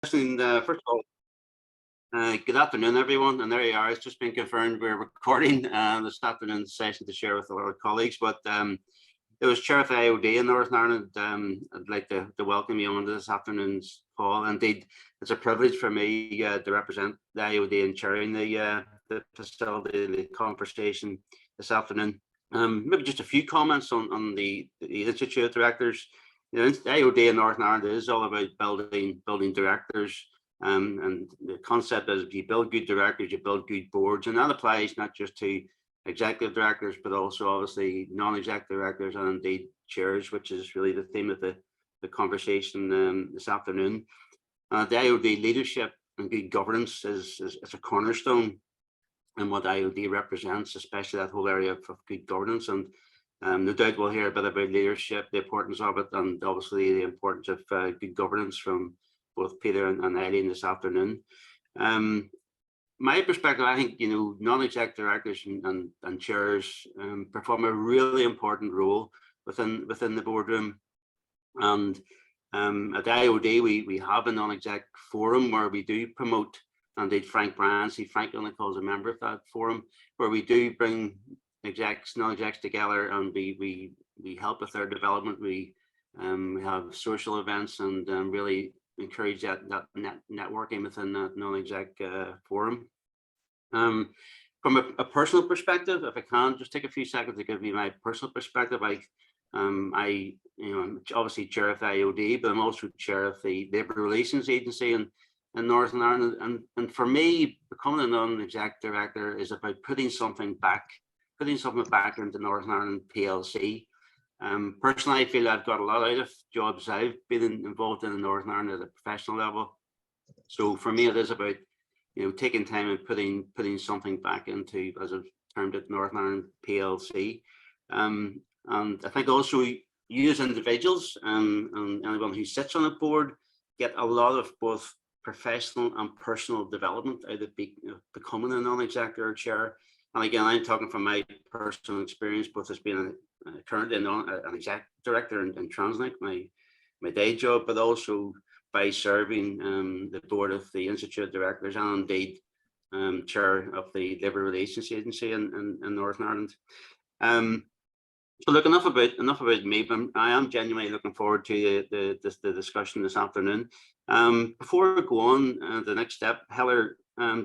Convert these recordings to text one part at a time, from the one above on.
First of all, good afternoon, everyone. And there you are. It's just been confirmed we're recording this afternoon's session to share with a lot of colleagues. But it was Chair of the IOD in Northern Ireland. I'd like to welcome you onto this afternoon's call. Indeed, it's a privilege for me to represent the IOD and chairing the facility, the conversation this afternoon. Maybe just a few comments on the Institute directors. You know, the IOD in Northern Ireland is all about building directors, and the concept is if you build good directors, you build good boards, and that applies not just to executive directors, but also obviously non-executive directors and indeed chairs, which is really the theme of the conversation this afternoon. The IOD leadership and good governance is a cornerstone in what IOD represents, especially that whole area of good governance. And no doubt we'll hear a bit about leadership, the importance of it, and obviously the importance of good governance from both Peter and Eileen this afternoon. My perspective, I think, you know, non-exec directors and chairs perform a really important role within the boardroom. And at the IOD, we have a non-exec forum where we do promote, indeed Frank Bryan, Frank only calls a member of that forum, where we do bring execs, non-execs together, and we help with their development. We have social events and really encourage that networking within that non-exec forum. From a personal perspective, if I can just take a few seconds to give you my personal perspective, I'm obviously chair of the IOD, but I'm also chair of the Labour Relations Agency in Northern Ireland. And for me, becoming a non-exec director is about putting something back into Northern Ireland PLC. Personally, I feel I've got a lot out of jobs I've been involved in Northern Ireland at a professional level. So for me, it is about, you know, taking time and putting something back into, as I've termed it, Northern Ireland PLC. And I think also you as individuals and anyone who sits on a board get a lot of both professional and personal development out of becoming a non-executive or chair. And again, I'm talking from my personal experience, both as being currently an exec director in Translink, my day job, but also by serving the board of the Institute directors and indeed chair of the Labour Relations Agency in Northern Ireland. So look, enough about me, but I am genuinely looking forward to the discussion this afternoon. Before we go on to the next step, Heather,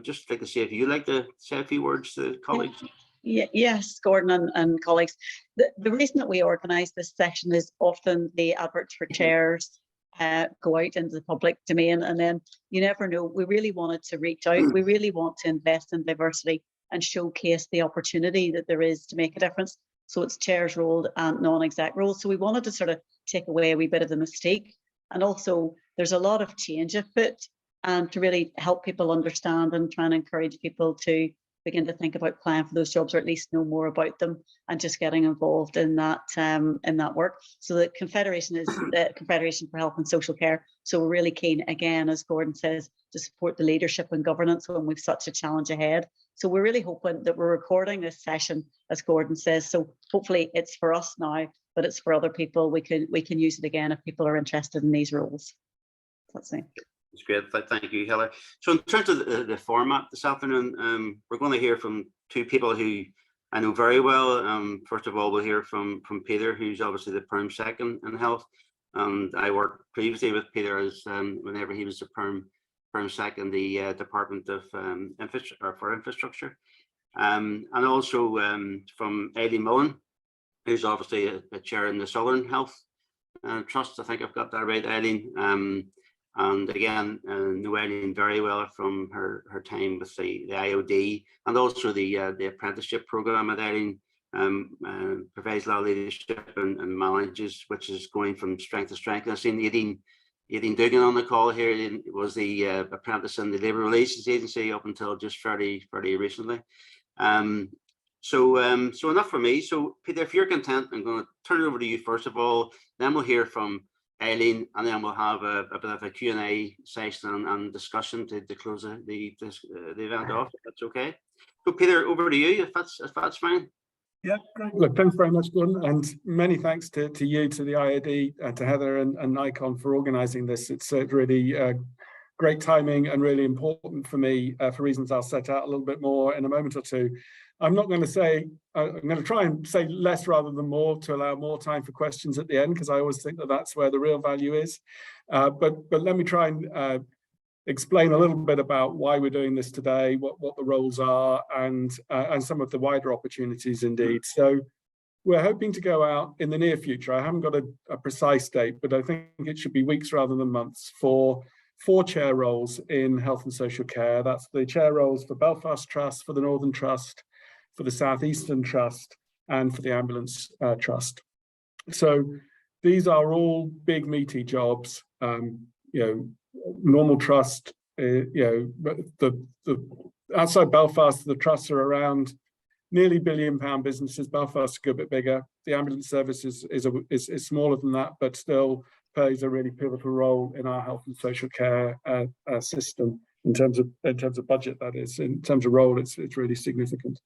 just like to see if you'd like to say a few words to colleagues. Yes, Gordon and colleagues. The reason that we organise this session is often the adverts for chairs go out into the public domain, and then you never know. We really wanted to reach out. We really want to invest in diversity and showcase the opportunity that there is to make a difference. So it's chairs role and non-exec roles. So we wanted to sort of take away a wee bit of the mistake. And also there's a lot of change afoot, and to really help people understand and try and encourage people to begin to think about applying for those jobs, or at least know more about them and just getting involved in that work. So the Confederation is the Confederation for Health and Social Care. So we're really keen, again, as Gordon says, to support the leadership and governance when we've such a challenge ahead. So we're really hoping that we're recording this session, as Gordon says. So hopefully it's for us now, but it's for other people. We can use it again if people are interested in these roles. That's it. It's great. Thank you, Heather. So in terms of the format this afternoon, we're going to hear from two people who I know very well. First of all, we'll hear from Peter, who's obviously the Perm Sec in health. And I worked previously with Peter as whenever he was the Perm Sec in the Department of Infrastructure. And also from Eileen Mullan, who's obviously a chair in the Southern Health Trust. I think I've got that right, Eileen. And again, know Eileen very well from her time with the IOD, and also the apprenticeship program at Eileen provides a lot of leadership and manages, which is going from strength to strength. I've seen Eileen Dugan on the call here. Eileen was the apprentice in the Labour Relations Agency up until just fairly recently. So enough for me. So Peter, if you're content, I'm going to turn it over to you first of all. Then we'll hear from Eileen, and then we'll have a bit of a Q&A session and discussion to close the event off, if that's okay. So Peter, over to you, if that's fine. Yeah, great. Look, thanks very much, Gordon, and many thanks to you, to the IOD, to Heather and NICON for organising this. It's really great timing and really important for me for reasons I'll set out a little bit more in a moment or two. I'm not going to say, I'm going to try and say less rather than more to allow more time for questions at the end, because I always think that that's where the real value is. But let me try and explain a little bit about why we're doing this today, what the roles are, and some of the wider opportunities indeed. So we're hoping to go out in the near future. I haven't got a precise date, but I think it should be weeks rather than months, for 4 chair roles in health and social care. That's the chair roles for Belfast Trust, for the Northern Trust, for the South Eastern Trust, and for the Ambulance Trust. So these are all big meaty jobs. Normal trust, the outside Belfast, the trusts are around nearly £1 billion businesses. Belfast is a good bit bigger. The ambulance service is smaller than that, but still plays a really pivotal role in our health and social care system in terms of budget. That is, in terms of role, it's really significant.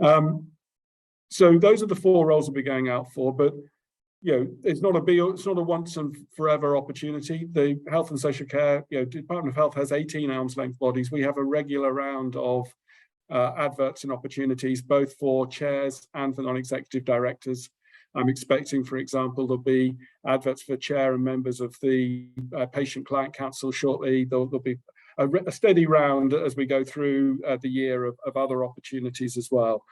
So those are the 4 roles we'll be going out for, but it's not a once and forever opportunity. The health and social care, Department of Health has 18 arm's length bodies. We have a regular round of adverts and opportunities, both for chairs and for non-executive directors. I'm expecting, for example, there'll be adverts for chair and members of the Patient Client Council shortly. There'll be a steady round as we go through the year of other opportunities as well.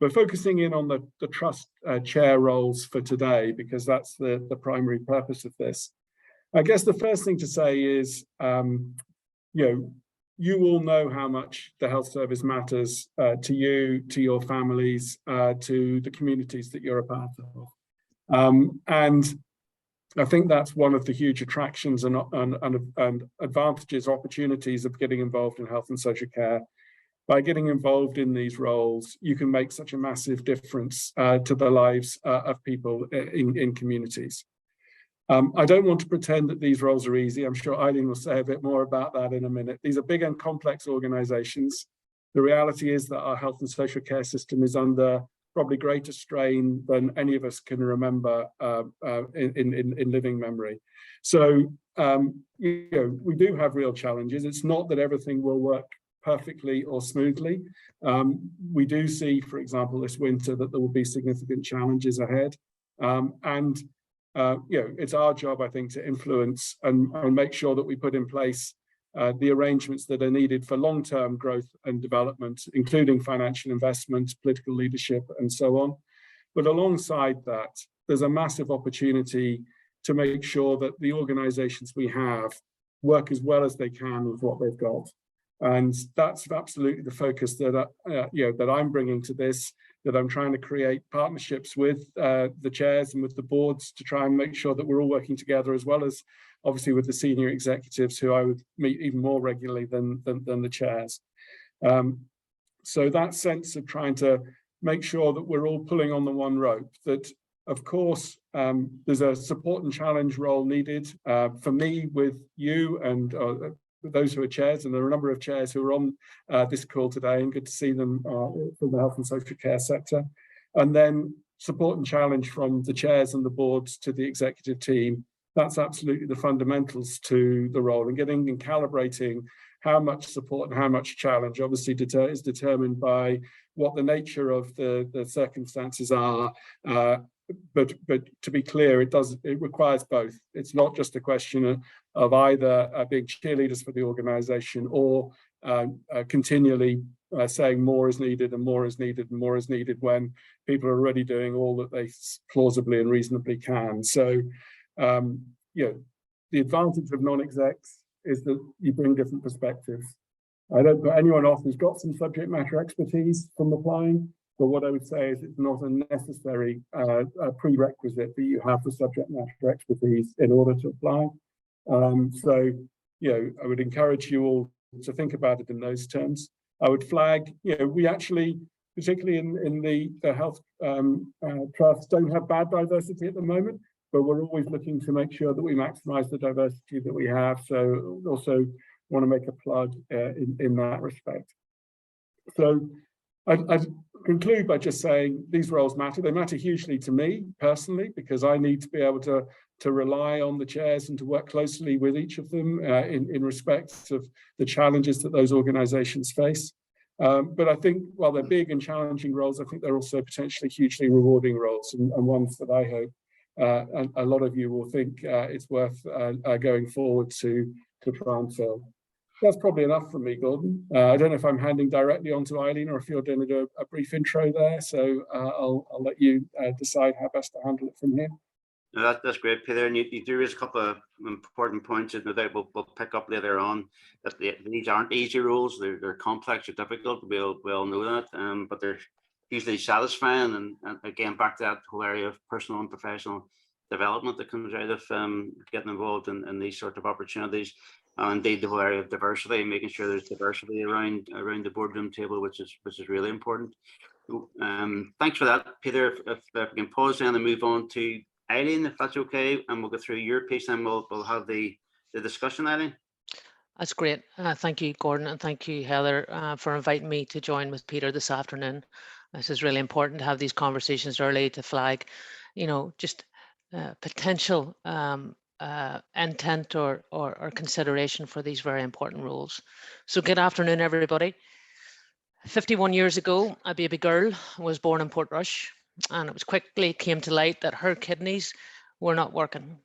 We're focusing in on the trust chair roles for today, because that's the primary purpose of this. I guess the first thing to say is, you all know how much the health service matters to you, to your families, to the communities that you're a part of. And I think that's one of the huge attractions and advantages, opportunities of getting involved in health and social care. By getting involved in these roles, you can make such a massive difference to the lives of people in communities. I don't want to pretend that these roles are easy. I'm sure Eileen will say a bit more about that in a minute. These are big and complex organizations. The reality is that our health and social care system is under probably greater strain than any of us can remember in living memory. So, we do have real challenges. It's not that everything will work perfectly or smoothly. We do see, for example, this winter that there will be significant challenges ahead. It's our job, I think, to influence and make sure that we put in place the arrangements that are needed for long-term growth and development, including financial investment, political leadership, and so on. But alongside that, there's a massive opportunity to make sure that the organizations we have work as well as they can with what they've got. And that's absolutely the focus that that I'm bringing to this, that I'm trying to create partnerships with the chairs and with the boards to try and make sure that we're all working together, as well as obviously with the senior executives, who I would meet even more regularly than the chairs. So that sense of trying to make sure that we're all pulling on the one rope, that of course there's a support and challenge role needed for me with you and those who are chairs, and there are a number of chairs who are on this call today, and good to see them from the health and social care sector. And then support and challenge from the chairs and the boards to the executive team. That's absolutely the fundamentals to the role, and getting and calibrating how much support and how much challenge obviously is determined by what the nature of the circumstances are. But to be clear, it requires both. It's not just a question of either being cheerleaders for the organization or continually saying more is needed and more is needed and more is needed when people are already doing all that they plausibly and reasonably can. So, the advantage of non-execs is that you bring different perspectives. I don't put anyone off who's got some subject matter expertise from applying, but what I would say is it's not a necessary prerequisite that you have the subject matter expertise in order to apply. So, I would encourage you all to think about it in those terms. I would flag, we actually, particularly in the health trusts, don't have bad diversity at the moment, but we're always looking to make sure that we maximise the diversity that we have. So also want to make a plug in that respect. So I'd conclude by just saying these roles matter. They matter hugely to me personally, because I need to be able to rely on the chairs and to work closely with each of them in respect of the challenges that those organizations face. But I think while they're big and challenging roles, I think they're also potentially hugely rewarding roles, and ones that I hope a lot of you will think it's worth going forward to try and fill. That's probably enough from me, Gordon. I don't know if I'm handing directly on to Eileen or if you're going to do a brief intro there. So I'll let you decide how best to handle it from here. No, that's great, Peter. And you do raise a couple of important points that no doubt we'll pick up later on. That these aren't easy roles. They're complex or difficult. We all know that. But they're hugely satisfying. And again, back to that whole area of personal and professional development that comes out of getting involved in these sort of opportunities. And indeed, the whole area of diversity, making sure there's diversity around the boardroom table, which is really important. Thanks for that, Peter. If we can pause then and move on to Eileen, if that's okay, and we'll go through your piece, and we'll have the discussion, Eileen. That's great. Thank you, Gordon, and thank you, Heather, for inviting me to join with Peter this afternoon. This is really important to have these conversations early to flag, just potential intent or consideration for these very important roles. So good afternoon, everybody. 51 years ago, a baby girl was born in Portrush, and it quickly came to light that her kidneys were not working.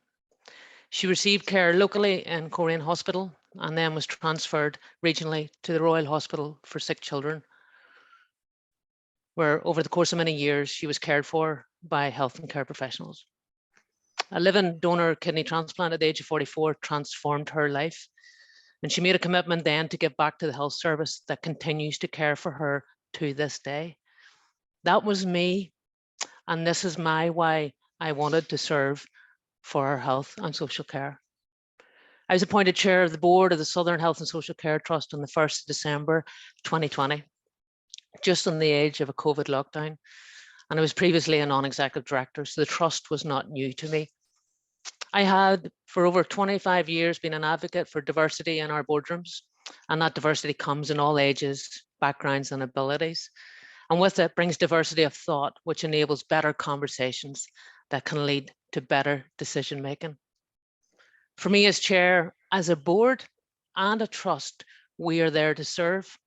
She received care locally in Coleraine Hospital and then was transferred regionally to the Royal Hospital for Sick Children, where over the course of many years, she was cared for by health and care professionals. A living donor kidney transplant at the age of 44 transformed her life, and she made a commitment then to give back to the health service that continues to care for her to this day. That was me, and this is why I wanted to serve for our health and social care. I was appointed chair of the board of the Southern Health and Social Care Trust on the 1st of December 2020, just on the age of a COVID lockdown. And I was previously a non-executive director, so the trust was not new to me. I had, for over 25 years, been an advocate for diversity in our boardrooms, and that diversity comes in all ages, backgrounds, and abilities. And with it brings diversity of thought, which enables better conversations that can lead to better decision making. For me as chair, as a board and a trust, we are there to serve.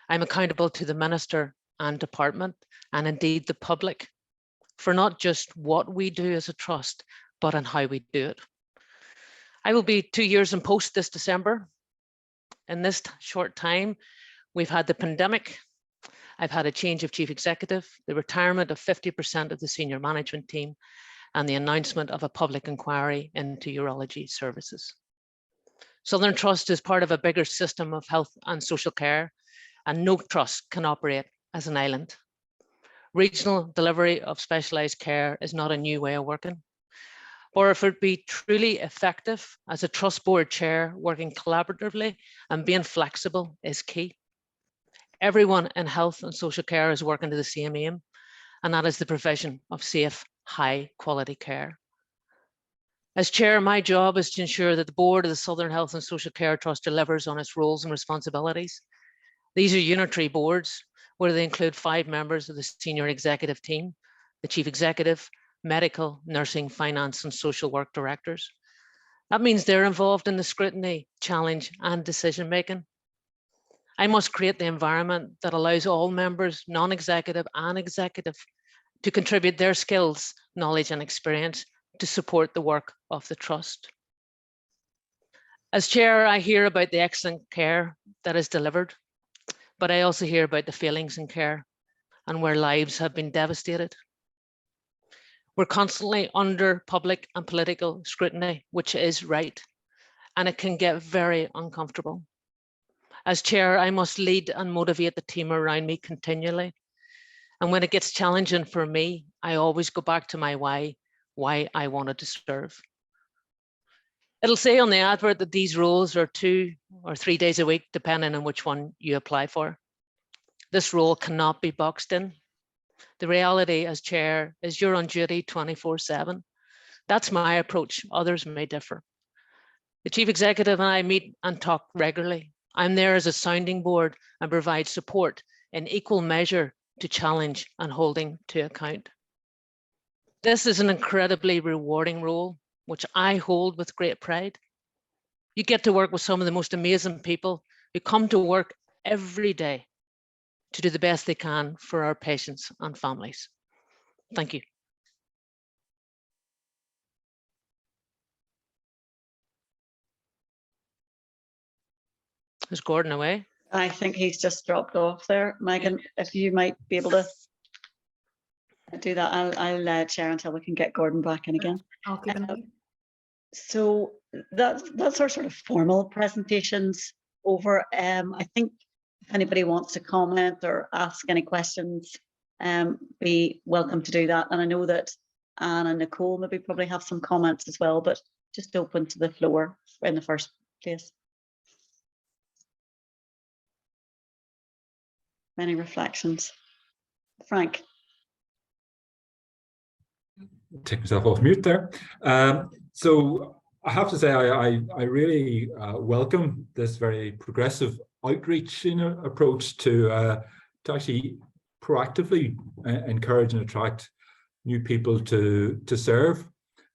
I'm accountable to the minister and department, and indeed the public, for not just what we do as a trust, but on how we do it. I will be 2 years in post this December. In this short time, we've had the pandemic. I've had a change of chief executive, the retirement of 50% of the senior management team, and the announcement of a public inquiry into urology services. Southern Trust is part of a bigger system of health and social care, and no trust can operate as an island. Regional delivery of specialised care is not a new way of working. Or if it be truly effective, as a trust board chair, working collaboratively and being flexible is key. Everyone in health and social care is working to the same aim, and that is the provision of safe, high quality care. As chair, my job is to ensure that the board of the Southern Health and Social Care Trust delivers on its roles and responsibilities. These are unitary boards where they include 5 members of the senior executive team, the chief executive, medical, nursing, finance, and social work directors. That means they're involved in the scrutiny, challenge, and decision making. I must create the environment that allows all members, non-executive and executive, to contribute their skills, knowledge, and experience to support the work of the trust. As chair, I hear about the excellent care that is delivered, but I also hear about the failings in care and where lives have been devastated. We're constantly under public and political scrutiny, which is right, and it can get very uncomfortable. As chair, I must lead and motivate the team around me continually. And when it gets challenging for me, I always go back to my why I wanted to serve. It'll say on the advert that these roles are 2 or 3 days a week, depending on which one you apply for. This role cannot be boxed in. The reality as chair is you're on duty 24/7. That's my approach. Others may differ. The chief executive and I meet and talk regularly. I'm there as a sounding board and provide support in equal measure to challenge and holding to account. This is an incredibly rewarding role, which I hold with great pride. You get to work with some of the most amazing people who come to work every day to do the best they can for our patients and families. Thank you. Is Gordon away? I think he's just dropped off there. Megan, if you might be able to do that, I'll chair until we can get Gordon back in again. I'll keep an eye. So that's our sort of formal presentations over. I think if anybody wants to comment or ask any questions, be welcome to do that. And I know that Anne and Nicole maybe probably have some comments as well, but just open to the floor in the first place. Any reflections? Frank. Take myself off mute there. So I have to say I really welcome this very progressive outreach approach to actually proactively encourage and attract new people to serve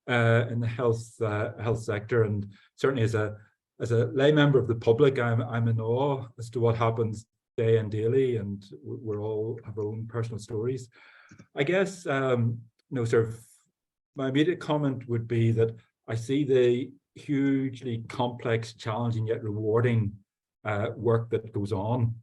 in the health sector. And certainly as a lay member of the public, I'm in awe as to what happens day and daily, and we all have our own personal stories. I guess sort of my immediate comment would be that I see the hugely complex, challenging yet rewarding work that goes on.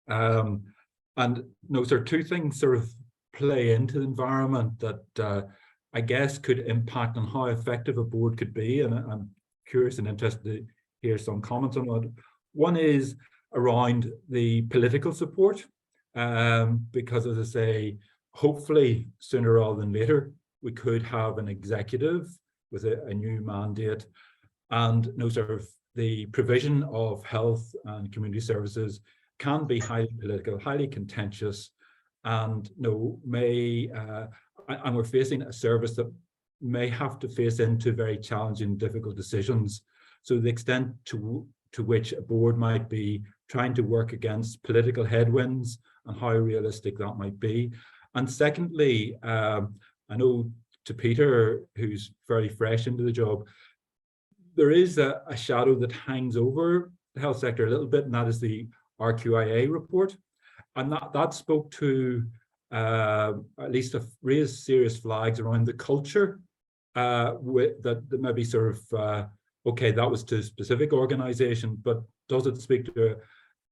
And sort of two things sort of play into the environment that I guess could impact on how effective a board could be. And I'm curious and interested to hear some comments on that. One is around the political support, because as I say, hopefully sooner rather than later, we could have an executive with a new mandate, and sort of the provision of health and community services can be highly political, highly contentious, and and we're facing a service that may have to face into very challenging, difficult decisions. So the extent to which a board might be trying to work against political headwinds and how realistic that might be. And secondly, I know to Peter, who's very fresh into the job, there is a shadow that hangs over the health sector a little bit, and that is the RQIA report. And that spoke to at least raised serious flags around the culture that maybe sort of, okay, that was to a specific organization, but does it speak to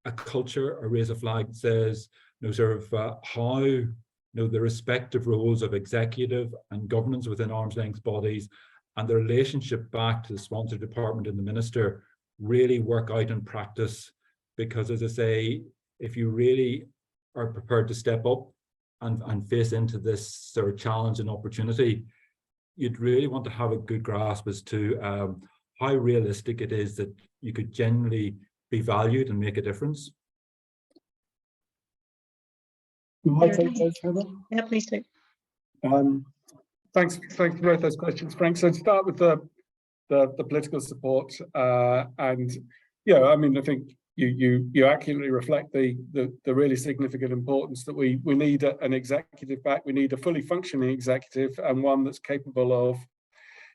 a culture or raise a flag that says, sort of how the respective roles of executive and governance within arm's length bodies and the relationship back to the sponsor department and the minister really work out in practice? Because as I say, if you really are prepared to step up and face into this sort of challenge and opportunity, you'd really want to have a good grasp as to how realistic it is that you could genuinely be valued and make a difference. Will I take those, Heather? Yeah, please do. Thanks for both those questions, Frank. So to start with the political support, and yeah, I mean, I think you accurately reflect the really significant importance that we need an executive back. We need a fully functioning executive, and one that's capable of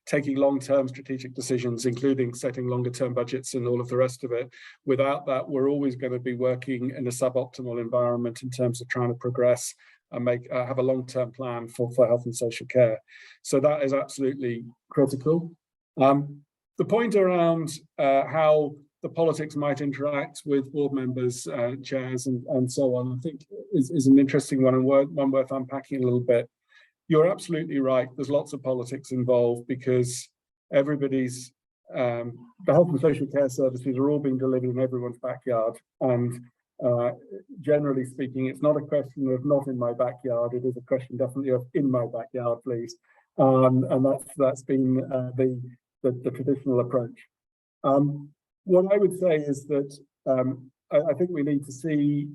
taking long-term strategic decisions, including setting longer-term budgets and all of the rest of it. Without that, we're always going to be working in a suboptimal environment in terms of trying to progress and have a long-term plan for health and social care. So that is absolutely critical. The point around how the politics might interact with board members, chairs, and so on, I think is an interesting one, and one worth unpacking a little bit. You're absolutely right. There's lots of politics involved because everybody's, the health and social care services are all being delivered in everyone's backyard. And generally speaking, it's not a question of not in my backyard. It is a question definitely of in my backyard, please. And that's been the traditional approach. What I would say is that I think we need to see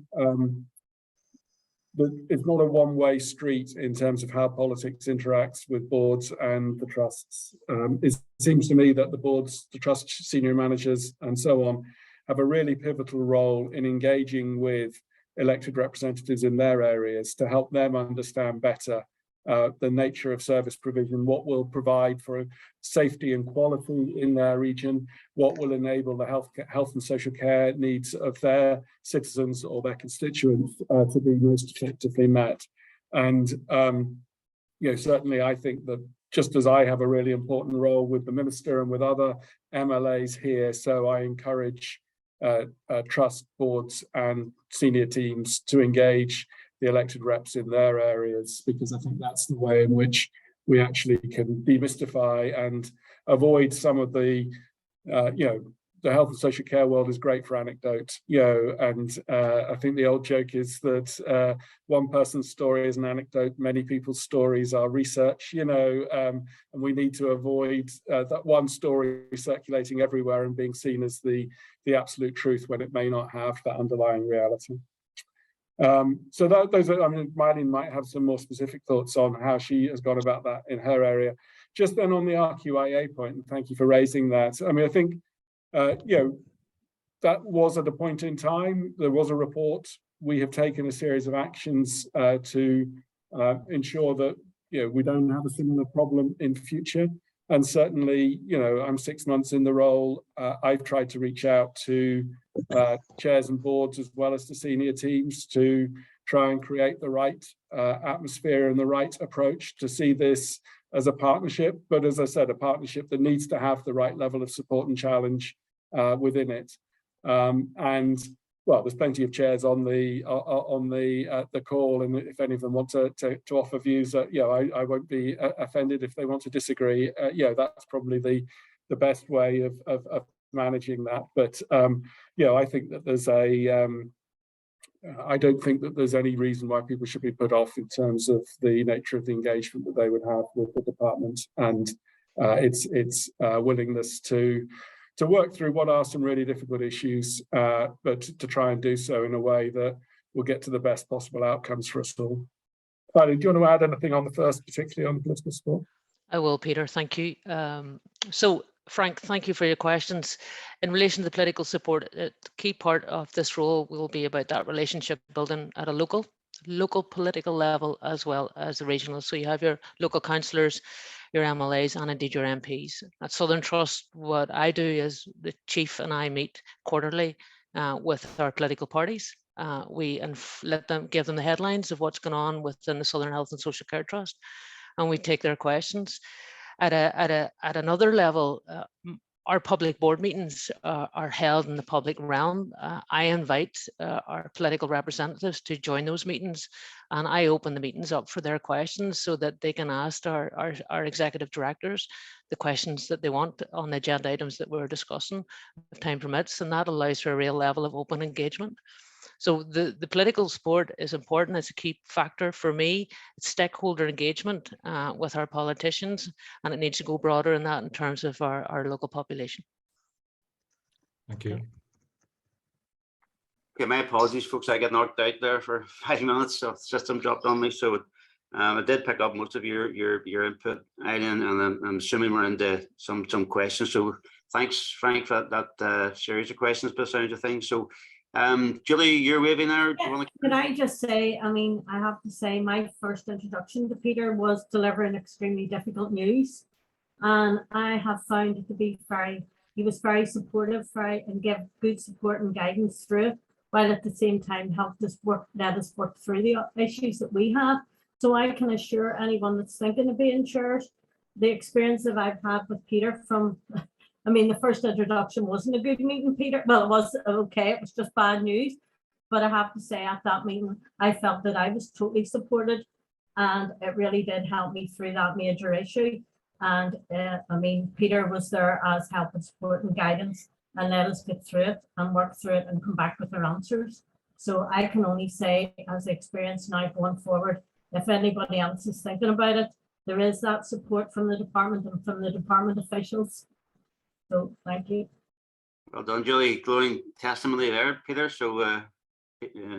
that it's not a one-way street in terms of how politics interacts with boards and the trusts. It seems to me that the boards, the trust senior managers and so on have a really pivotal role in engaging with elected representatives in their areas to help them understand better the nature of service provision, what will provide for safety and quality in their region, what will enable the health and social care needs of their citizens or their constituents to be most effectively met. And certainly I think that just as I have a really important role with the Minister and with other MLAs here, so I encourage trust boards and senior teams to engage the elected reps in their areas, because I think that's the way in which we actually can demystify and avoid some of the, the health and social care world is great for anecdote, and I think the old joke is that one person's story is an anecdote, many people's stories are research, and we need to avoid that one story circulating everywhere and being seen as the absolute truth when it may not have that underlying reality. So those are, Eileen might have some more specific thoughts on how she has gone about that in her area. Just then on the RQIA point, and thank you for raising that. I think, that was at a point in time, there was a report. We have taken a series of actions to ensure that, we don't have a similar problem in future. And certainly, I'm 6 months in the role. I've tried to reach out to chairs and boards as well as to senior teams to try and create the right atmosphere and the right approach to see this as a partnership. But as I said, a partnership that needs to have the right level of support and challenge within it. And well, there's plenty of chairs on the call, and if any of them want to offer views, I won't be offended if they want to disagree. That's probably the best way of managing that. But I think that there's I don't think that there's any reason why people should be put off in terms of the nature of the engagement that they would have with the department and its willingness to work through what are some really difficult issues, but to try and do so in a way that will get to the best possible outcomes for us all. Eileen, do you want to add anything on the first, particularly on the political support? I will, Peter, thank you. So Frank, thank you for your questions. In relation to the political support, a key part of this role will be about that relationship building at a local political level as well as the regional. So you have your local councillors, your MLAs, and indeed your MPs. At Southern Trust, what I do is the chief and I meet quarterly with our political parties. We give them the headlines of what's going on within the Southern Health and Social Care Trust, and we take their questions. At another level, our public board meetings are held in the public realm. I invite our political representatives to join those meetings, and I open the meetings up for their questions so that they can ask our executive directors the questions that they want on the agenda items that we're discussing, if time permits, and that allows for a real level of open engagement. So the political support is important. It's a key factor for me. It's stakeholder engagement with our politicians, and it needs to go broader than that in terms of our local population. Thank you. Okay, my apologies, folks. I got knocked out there for 5 minutes, so the system dropped on me. So I did pick up most of your input, Eileen, and I'm assuming we're into some questions. So thanks, Frank, for that series of questions by the sound of things. So Julie, you're waving there. Yeah, can I just say, I have to say my first introduction to Peter was delivering extremely difficult news. And I have found it to be he was very supportive, and gave good support and guidance through it, while at the same time let us work through the issues that we have. So I can assure anyone that's thinking of being chairs, the experience that I've had with Peter from the first introduction wasn't a good meeting, Peter. Well, it was okay. It was just bad news. But I have to say at that meeting, I felt that I was totally supported, and it really did help me through that major issue. And Peter was there as help and support and guidance, and let us get through it and work through it and come back with our answers. So I can only say, as experience now going forward, if anybody else is thinking about it, there is that support from the department and from the department officials. So thank you. Well done, Julie. Glowing testimony there, Peter. So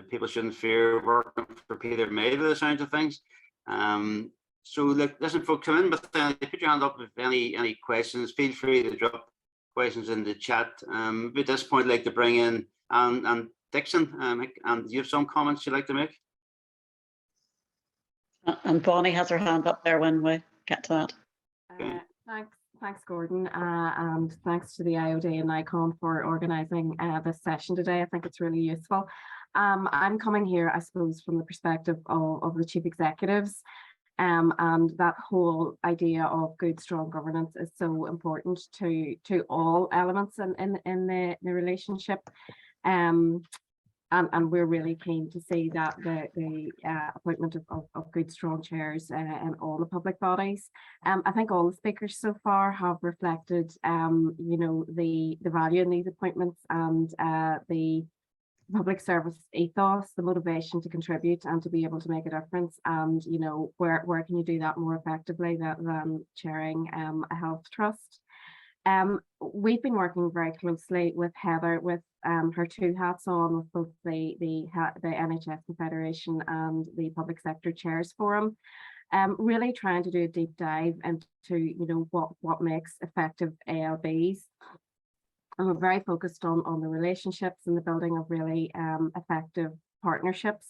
people shouldn't fear working for Peter May by the sounds of things. So listen, folks, come in, but put your hand up if any questions. Feel free to drop questions in the chat. At this point, I'd like to bring in and Dixon, and you have some comments you'd like to make? And Bonnie has her hand up there when we get to that. Okay. Thanks, Gordon, and thanks to the IOD and NICON for organising this session today. I think it's really useful. I'm coming here, I suppose, from the perspective of the chief executives, and that whole idea of good, strong governance is so important to all elements in the relationship. And we're really keen to see that the appointment of good, strong chairs in all the public bodies. I think all the speakers so far have reflected, you know, the value in these appointments and the public service ethos, the motivation to contribute and to be able to make a difference. And, you know, where can you do that more effectively than chairing a health trust? We've been working very closely with Heather, with her two hats on, with both the NHS Confederation and the Public Sector Chairs Forum, really trying to do a deep dive into, you know, what makes effective ALBs. And we're very focused on the relationships and the building of really effective partnerships,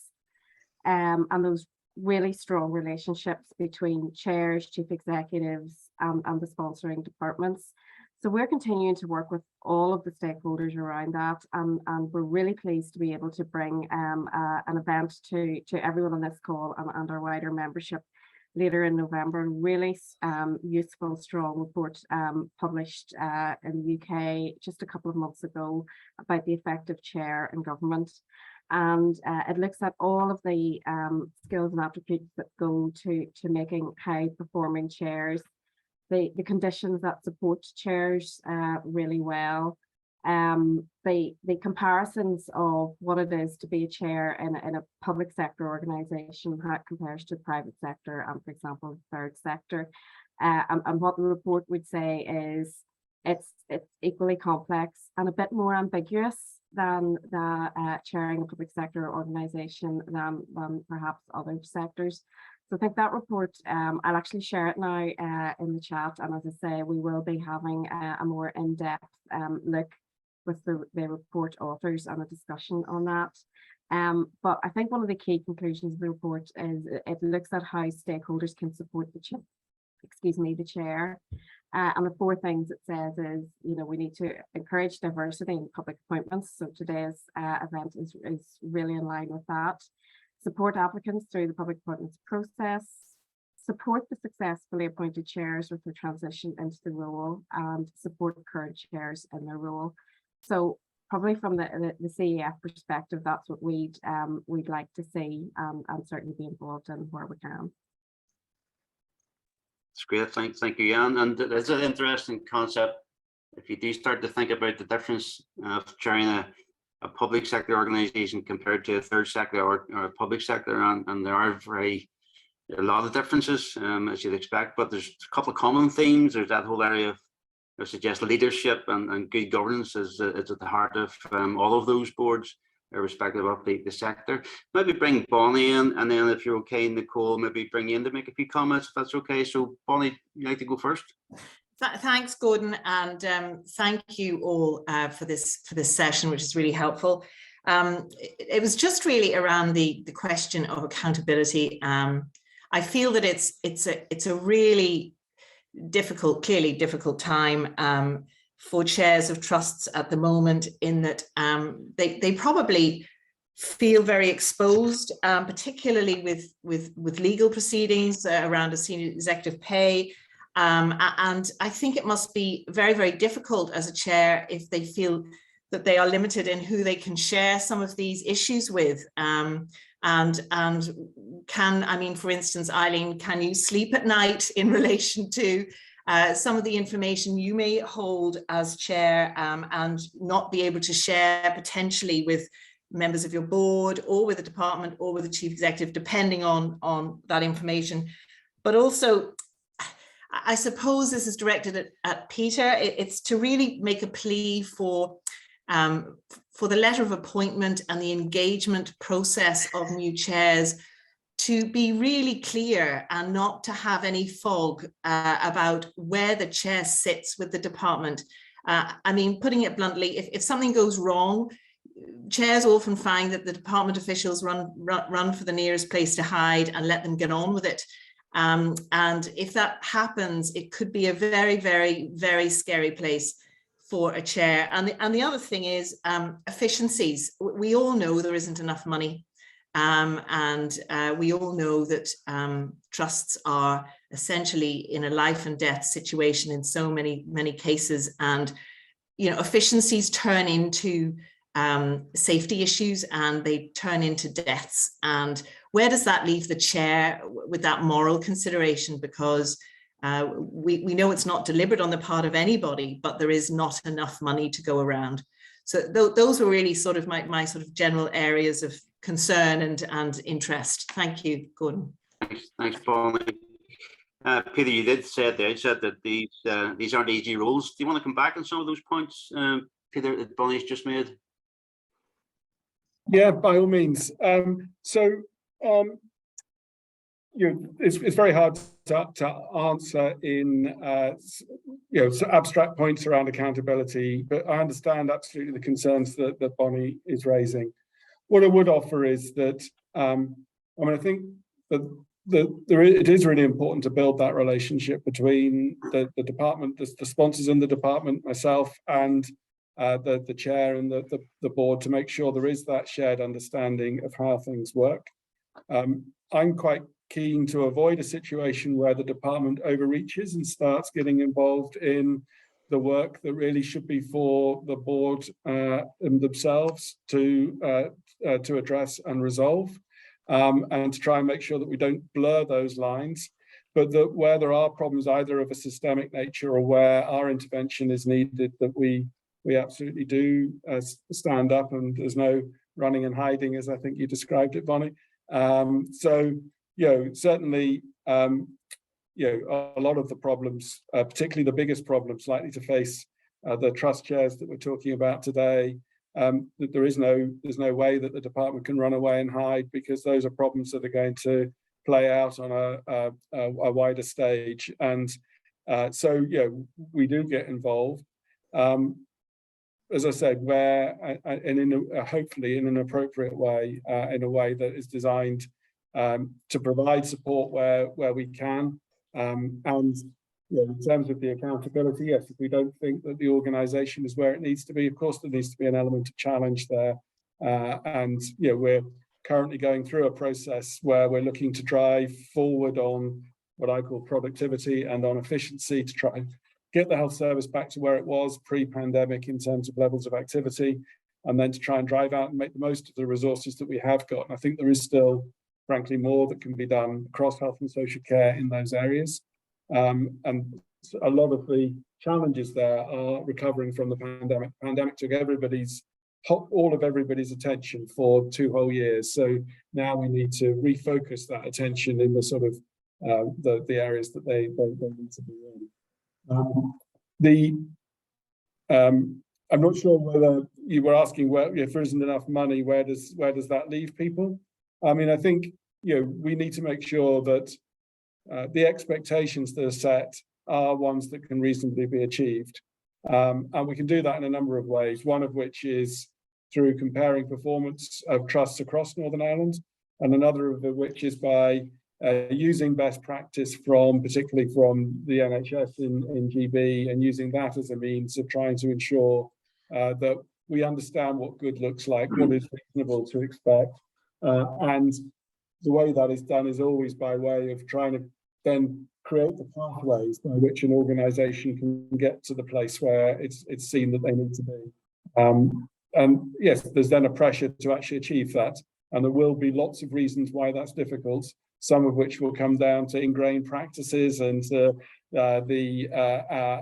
and those really strong relationships between chairs, chief executives, and the sponsoring departments. So we're continuing to work with all of the stakeholders around that, and we're really pleased to be able to bring an event to everyone on this call and our wider membership later in November. A really useful, strong report published in the UK just a couple of months ago about the effective chair in government. And it looks at all of the skills and attributes that go to making high performing chairs, the conditions that support chairs really well, the comparisons of what it is to be a chair in a public sector organisation, how it compares to the private sector and, for example, the third sector. And what the report would say is it's equally complex and a bit more ambiguous than the chairing a public sector organisation than perhaps other sectors. So I think that report, I'll actually share it now in the chat. And as I say, we will be having a more in-depth look with the report authors and a discussion on that. But I think one of the key conclusions of the report is it looks at how stakeholders can support the chair. And the four things it says is, you know, we need to encourage diversity in public appointments. So today's event is really in line with that. Support applicants through the public appointments process, support the successfully appointed chairs with their transition into the role, and support current chairs in their role. So probably from the CEF perspective, that's what we'd like to see and certainly be involved in where we can. It's great, thank you, Jan. And it's an interesting concept. If you do start to think about the difference of chairing a public sector organisation compared to a third sector or a public sector, and there are a lot of differences, as you'd expect, but there's a couple of common themes. There's that whole area of, I suggest, leadership and good governance is at the heart of all of those boards, irrespective of the sector. Maybe bring Bonnie in, and then if you're okay, Nicole, maybe bring you in to make a few comments, if that's okay. So Bonnie, you'd like to go first? Thanks, Gordon, and thank you all for this session, which is really helpful. It was just really around the question of accountability. I feel that it's a really clearly difficult time for chairs of trusts at the moment, in that they probably feel very exposed, particularly with legal proceedings around a senior executive pay. And I think it must be very, very difficult as a chair if they feel that they are limited in who they can share some of these issues with. And I mean, for instance, Eileen, can you sleep at night in relation to some of the information you may hold as chair and not be able to share potentially with members of your board or with the department or with the chief executive, depending on that information? But also, I suppose this is directed at Peter. It's to really make a plea for the letter of appointment and the engagement process of new chairs to be really clear and not to have any fog about where the chair sits with the department. I mean, putting it bluntly, if something goes wrong, chairs often find that the department officials run for the nearest place to hide and let them get on with it. And if that happens, it could be a very, very, very scary place for a chair. And the other thing is efficiencies. We all know there isn't enough money. And we all know that trusts are essentially in a life and death situation in so many cases. And, you know, efficiencies turn into safety issues and they turn into deaths. And where does that leave the chair with that moral consideration? Because we know it's not deliberate on the part of anybody, but there is not enough money to go around. So those were really sort of my sort of general areas of concern and interest. Thank you, Gordon. Thanks, Bonnie. Peter, you did say at the outset that these aren't easy rules. Do you want to come back on some of those points, Peter, that Bonnie's just made? Yeah, by all means. It's very hard to answer in abstract points around accountability, but I understand absolutely the concerns that Bonnie is raising. What I would offer is that I think that it is really important to build that relationship between the department, the sponsors in the department, myself, and the chair and the board, to make sure there is that shared understanding of how things work. I'm quite keen to avoid a situation where the department overreaches and starts getting involved in the work that really should be for the board and themselves to address and resolve, and to try and make sure that we don't blur those lines, but that where there are problems either of a systemic nature or where our intervention is needed, that we absolutely do stand up, and there's no running and hiding, as I think you described it, Bonnie. Certainly, a lot of the problems, particularly the biggest problems likely to face the trust chairs that we're talking about today, that there's no way that the department can run away and hide, because those are problems that are going to play out on a wider stage. And we do get involved. As I said, where and hopefully in an appropriate way, in a way that is designed to provide support where we can. And in terms of the accountability, yes, if we don't think that the organisation is where it needs to be, of course there needs to be an element of challenge there. We're currently going through a process where we're looking to drive forward on what I call productivity and on efficiency, to try and get the health service back to where it was pre-pandemic in terms of levels of activity, and then to try and drive out and make the most of the resources that we have got. And I think there is still, frankly, more that can be done across health and social care in those areas. And a lot of the challenges there are recovering from the pandemic. The pandemic took all of everybody's attention for 2 whole years. So now we need to refocus that attention in the sort of the areas that they need to be in. I'm not sure whether you were asking if there isn't enough money, where does that leave people? I mean, I think we need to make sure that the expectations that are set are ones that can reasonably be achieved, and we can do that in a number of ways. One of which is through comparing performance of trusts across Northern Ireland, and another of which is by using best practice particularly from the NHS in GB, and using that as a means of trying to ensure that we understand what good looks like, what is reasonable to expect. And the way that is done is always by way of trying to then create the pathways by which an organisation can get to the place where it's seen that they need to be. And yes, there's then a pressure to actually achieve that. And there will be lots of reasons why that's difficult, some of which will come down to ingrained practices and the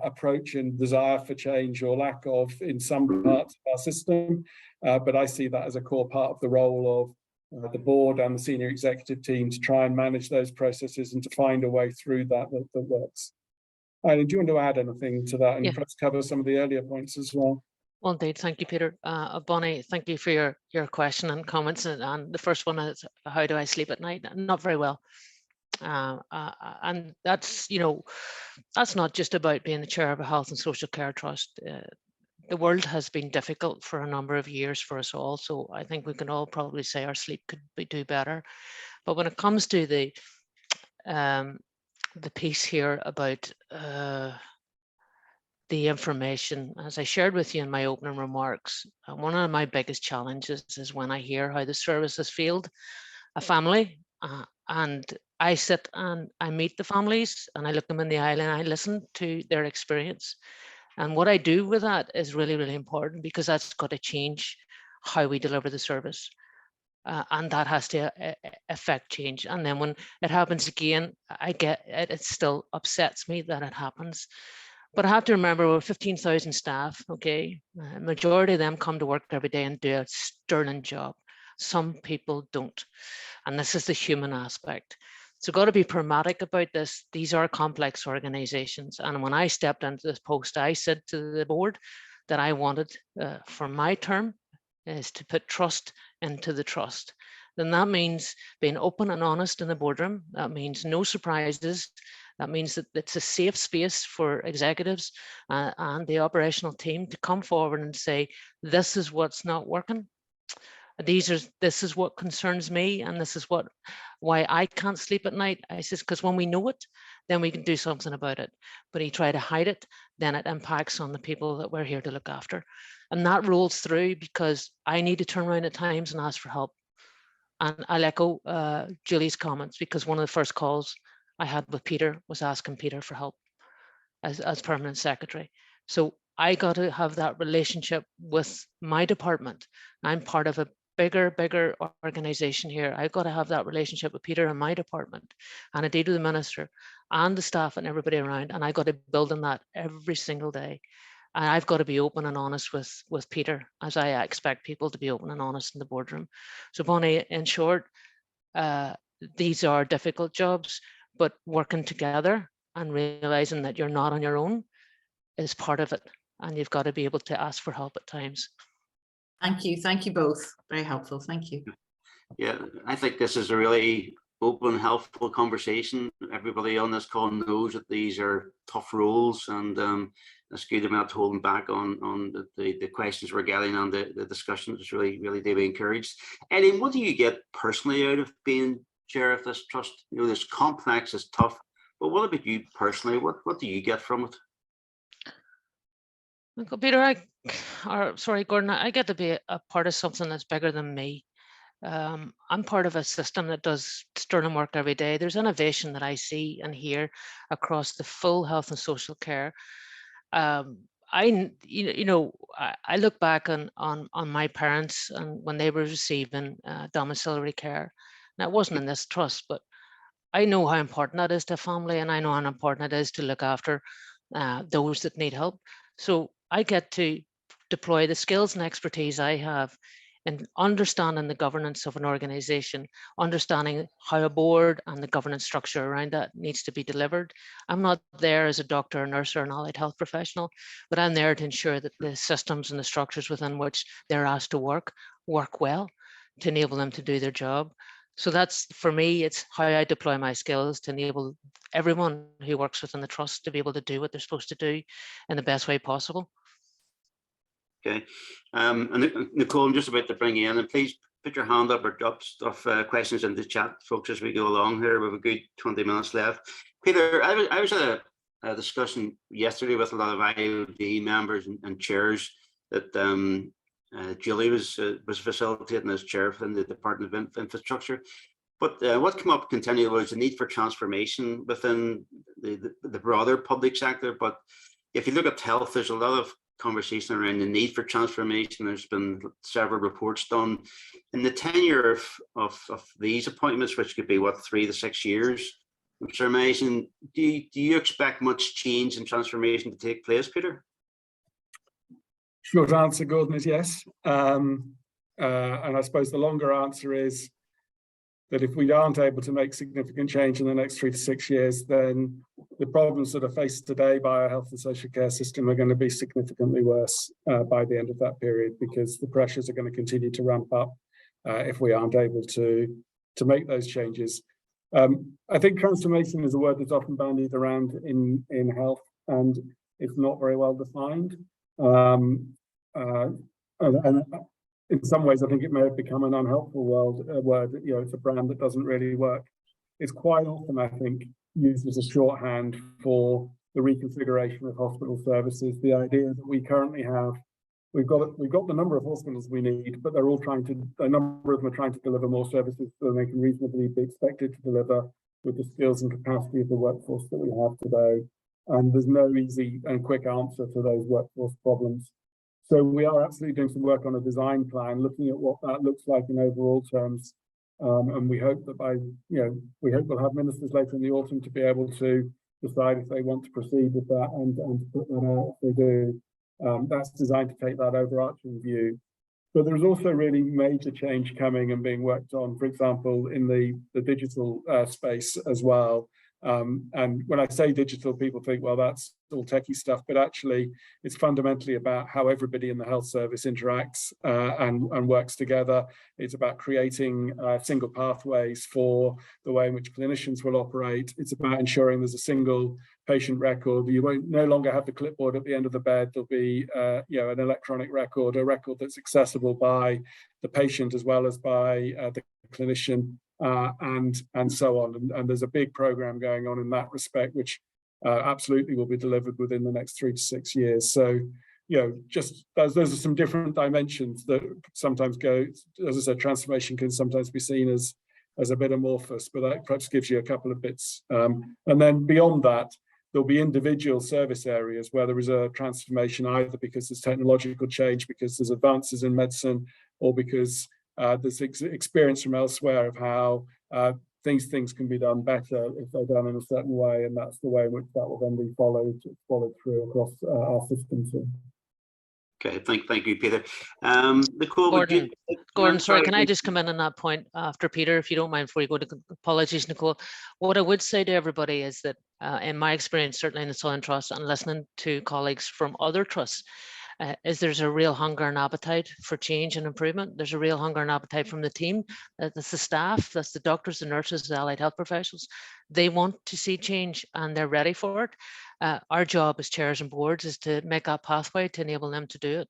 approach and desire for change or lack of in some parts of our system. But I see that as a core part of the role of the board and the senior executive team to try and manage those processes and to find a way through that works. Eileen, do you want to add anything to that and perhaps cover some of the earlier points as well? Well, indeed, thank you, Peter. Bonnie, thank you for your question and comments. And the first one is, how do I sleep at night? Not very well. And that's, that's not just about being the chair of a health and social care trust. the world has been difficult for a number of years for us all. So I think we can all probably say our sleep could do better. But when it comes to the piece here about the information, as I shared with you in my opening remarks, one of my biggest challenges is when I hear how the service has failed a family, and I sit and I meet the families and I look them in the eye and I listen to their experience. And what I do with that is really, really important, because that's got to change how we deliver the service. And that has to affect change. And then when it happens again, I get it, it still upsets me that it happens. But I have to remember we're 15,000 staff, okay? Majority of them come to work every day and do a sterling job. Some people don't. And this is the human aspect. So got to be pragmatic about this. These are complex organizations. And when I stepped into this post, I said to the board that I wanted for my term is to put trust into the trust. Then that means being open and honest in the boardroom. That means no surprises. That means that it's a safe space for executives and the operational team to come forward and say, this is what's not working. This is what concerns me, and this is why I can't sleep at night. I says, because when we know it, then we can do something about it. But you try to hide it, then it impacts on the people that we're here to look after. And that rolls through, because I need to turn around at times and ask for help. And I'll echo Julie's comments, because one of the first calls I had with Peter was asking Peter for help as permanent secretary. So I got to have that relationship with my department. I'm part of a bigger organization here. I've got to have that relationship with Peter and my department, and indeed with the minister and the staff and everybody around. And I got to build on that every single day. And I've got to be open and honest with Peter, as I expect people to be open and honest in the boardroom. So Bonnie, in short, these are difficult jobs, but working together and realizing that you're not on your own is part of it. And you've got to be able to ask for help at times. Thank you both. Very helpful. Thank you. Yeah, I think this is a really open, helpful conversation. Everybody on this call knows that these are tough roles, and it's good to not holding back on the questions we're getting, on the discussion. It's really do be encouraged. Eileen, what do you get personally out of being chair of this trust? You know, this complex, is tough, but what about you personally? What do you get from it? Peter, Gordon, I get to be a part of something that's bigger than me. I'm part of a system that does sterling work every day. There's innovation that I see and hear across the full health and social care. I look back on my parents and when they were receiving domiciliary care. Now, it wasn't in this trust, but I know how important that is to a family, and I know how important it is to look after those that need help. So I get to deploy the skills and expertise I have in understanding the governance of an organization, understanding how a board and the governance structure around that needs to be delivered. I'm not there as a doctor, a nurse, or an allied health professional, but I'm there to ensure that the systems and the structures within which they're asked to work well to enable them to do their job. So that's, for me, it's how I deploy my skills to enable everyone who works within the trust to be able to do what they're supposed to do in the best way possible. Okay, and Nicole, I'm just about to bring you in, and please put your hand up or drop stuff, questions in the chat, folks, as we go along here. We have a good 20 minutes left. Peter, I was at a discussion yesterday with a lot of IOD members and chairs that Julie was facilitating as chair within the Department of Infrastructure. But what came up continually was the need for transformation within the broader public sector. But if you look at health, there's a lot of conversation around the need for transformation. There's been several reports done in the tenure of these appointments, which could be what, 3 to 6 years. I'm surmising, do you expect much change and transformation to take place, Peter? Short answer, Gordon, is yes. And I suppose the longer answer is that if we aren't able to make significant change in the next 3 to 6 years, then the problems that are faced today by our health and social care system are going to be significantly worse by the end of that period, because the pressures are going to continue to ramp up if we aren't able to make those changes. I think transformation is a word that's often bandied around in health, and it's not very well defined. and in some ways, I think it may have become an unhelpful word. You know, it's a brand that doesn't really work. It's quite often, I think, used as a shorthand for the reconfiguration of hospital services. The idea that we currently have, we've got the number of hospitals we need, but they're all a number of them are trying to deliver more services than they can reasonably be expected to deliver with the skills and capacity of the workforce that we have today. And there's no easy and quick answer to those workforce problems. So we are absolutely doing some work on a design plan, looking at what that looks like in overall terms. And we hope that we hope we'll have ministers later in the autumn to be able to decide if they want to proceed with that and to put that out if they do. That's designed to take that overarching view. But there's also really major change coming and being worked on, for example, in the digital space as well. And when I say digital, people think, well, that's all techie stuff, but actually it's fundamentally about how everybody in the health service interacts and works together. It's about creating single pathways for the way in which clinicians will operate. It's about ensuring there's a single patient record. You won't no longer have the clipboard at the end of the bed. There'll be an electronic record, a record that's accessible by the patient as well as by the clinician. And so on, and there's a big program going on in that respect, which absolutely will be delivered within the next 3 to 6 years. So, just those are some different dimensions that sometimes go. As I said, transformation can sometimes be seen as a bit amorphous, but that perhaps gives you a couple of bits. And then beyond that, there'll be individual service areas where there is a transformation, either because there's technological change, because there's advances in medicine, or because there's experience from elsewhere of how things can be done better if they're done in a certain way, and that's the way in which that will then be followed through across our system too. Okay, thank you, Peter. Nicole, Gordon, sorry, can I just come in on that point after Peter, if you don't mind, before you go to apologies, Nicole. What I would say to everybody is that in my experience, certainly in the Southern Trust and listening to colleagues from other trusts, is there's a real hunger and appetite for change and improvement. There's a real hunger and appetite from the team. That's the staff, that's the doctors, the nurses, the allied health professionals. They want to see change and they're ready for it. Our job as chairs and boards is to make that pathway to enable them to do it.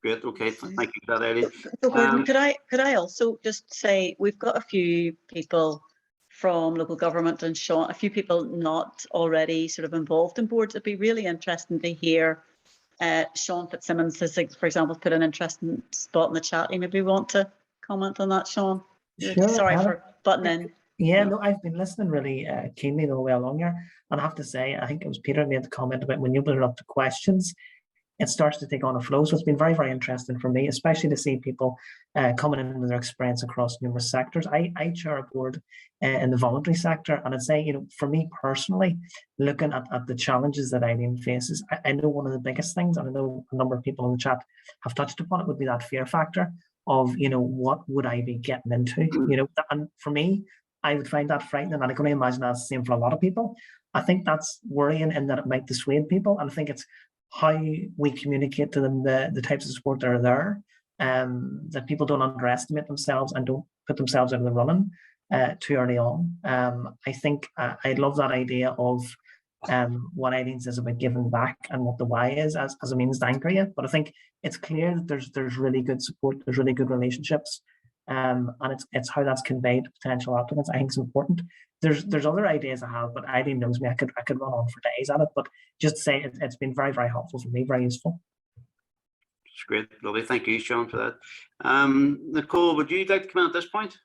Great, okay, thank you for that, Eileen. So Gordon, could I also just say, we've got a few people from local government and Sean, a few people not already sort of involved in boards. It'd be really interesting to hear. Sean Fitzsimmons has, for example, put an interesting spot in the chat. You maybe want to comment on that, Sean? Sure. Sorry for butting in. Yeah, no, I've been listening really keenly the way along here, and I have to say, I think it was Peter made the comment about when you put it up to questions, it starts to take on a flow. So it's been very, very interesting for me, especially to see people coming in with their experience across numerous sectors. I chair a board in the voluntary sector, and I'd say, for me personally, looking at the challenges that Eileen faces, I know one of the biggest things, and I know a number of people in the chat have touched upon it, would be that fear factor of, what would I be getting into? And for me, I would find that frightening, and I can imagine that's the same for a lot of people. I think that's worrying in that it might dissuade people, and I think it's how we communicate to them the types of support that are there, that people don't underestimate themselves and don't put themselves into the running too early on. I think I love that idea of what Eileen says about giving back and what the why is as a means to anchor you. But I think it's clear that there's really good support, there's really good relationships, and it's how that's conveyed to potential applicants. I think it's important. There's other ideas I have, but Eileen knows me. I could run on for days at it, but just to say it's been very, very helpful for me, very useful. It's great, lovely. Thank you, Sean, for that. Nicole, would you like to come out at this point?